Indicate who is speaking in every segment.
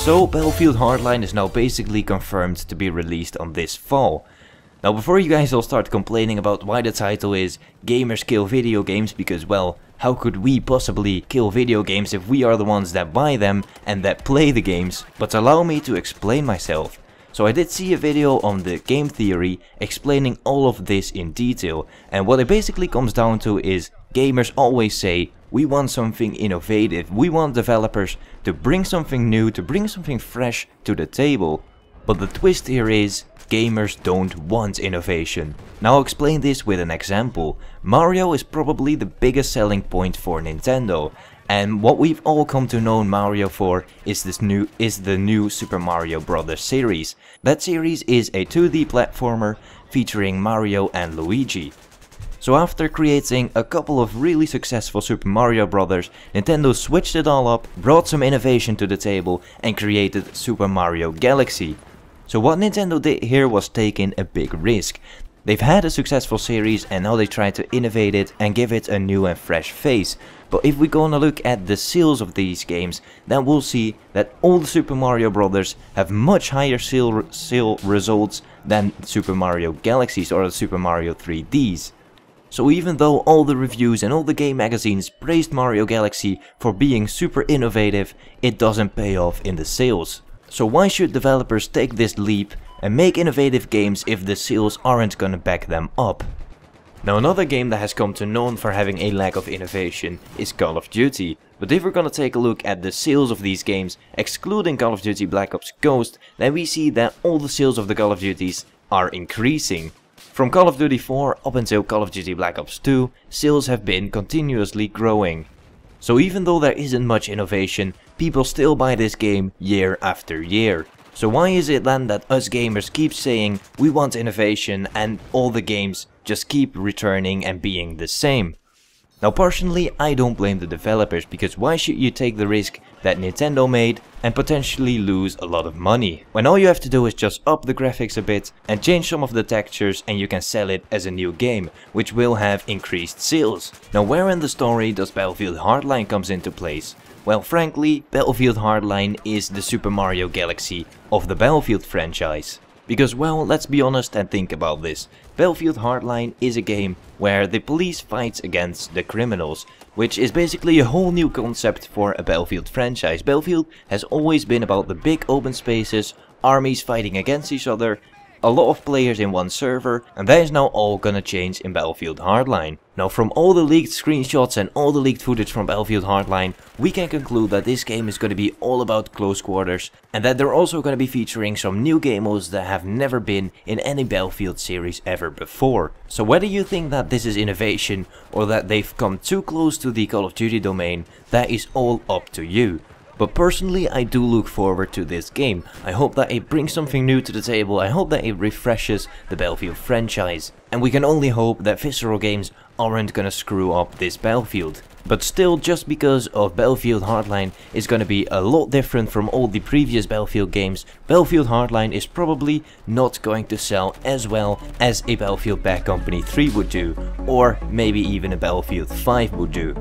Speaker 1: So Battlefield Hardline is now basically confirmed to be released on this fall. Now before you guys all start complaining about why the title is Gamers Kill Video Games, because well, how could we possibly kill video games if we are the ones that buy them and that play the games? But allow me to explain myself. So I did see a video on the game theory explaining all of this in detail, and what it basically comes down to is gamers always say we want something innovative, we want developers to bring something new, to bring something fresh to the table. But the twist here is gamers don't want innovation. Now I'll explain this with an example. Mario is probably the biggest selling point for Nintendo, and what we've all come to know Mario for is the new Super Mario Bros. Series. That series is a 2D platformer featuring Mario and Luigi. So after creating a couple of really successful Super Mario Bros., Nintendo switched it all up, brought some innovation to the table and created Super Mario Galaxy. So what Nintendo did here was taking a big risk. They've had a successful series and now they try to innovate it and give it a new and fresh face. But if we're gonna look at the sales of these games, then we'll see that all the Super Mario Bros. Have much higher sale results than Super Mario Galaxies or the Super Mario 3Ds. So even though all the reviews and all the game magazines praised Mario Galaxy for being super innovative, it doesn't pay off in the sales. So why should developers take this leap and make innovative games if the sales aren't gonna back them up? Now another game that has come to known for having a lack of innovation is Call of Duty. But if we're gonna take a look at the sales of these games, excluding Call of Duty Black Ops Ghost, then we see that all the sales of the Call of Duties are increasing. From Call of Duty 4 up until Call of Duty Black Ops 2, sales have been continuously growing. So even though there isn't much innovation, people still buy this game year after year. So why is it then that us gamers keep saying we want innovation and all the games just keep returning and being the same? Now personally, I don't blame the developers, because why should you take the risk that Nintendo made and potentially lose a lot of money, when all you have to do is just up the graphics a bit and change some of the textures and you can sell it as a new game, which will have increased sales. Now where in the story does Battlefield Hardline comes into place? Well, frankly, Battlefield Hardline is the Super Mario Galaxy of the Battlefield franchise. Because well, let's be honest and think about this. Battlefield Hardline is a game where the police fights against the criminals, which is basically a whole new concept for a Battlefield franchise. Battlefield has always been about the big open spaces, armies fighting against each other, a lot of players in one server, and that is now all gonna change in Battlefield Hardline. Now from all the leaked screenshots and all the leaked footage from Battlefield Hardline, we can conclude that this game is gonna be all about close quarters, and that they're also gonna be featuring some new game modes that have never been in any Battlefield series ever before. So whether you think that this is innovation or that they've come too close to the Call of Duty domain, that is all up to you. But personally, I do look forward to this game. I hope that it brings something new to the table, I hope that it refreshes the Battlefield franchise. And we can only hope that Visceral Games aren't gonna screw up this Battlefield. But still, just because of Battlefield Hardline is gonna be a lot different from all the previous Battlefield games, Battlefield Hardline is probably not going to sell as well as a Battlefield Bad Company 3 would do, or maybe even a Battlefield 5 would do.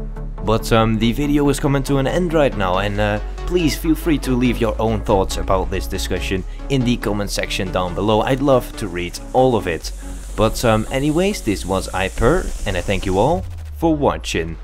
Speaker 1: But the video is coming to an end right now, and please feel free to leave your own thoughts about this discussion in the comment section down below. I'd love to read all of it. But anyways, this was iPer, and I thank you all for watching.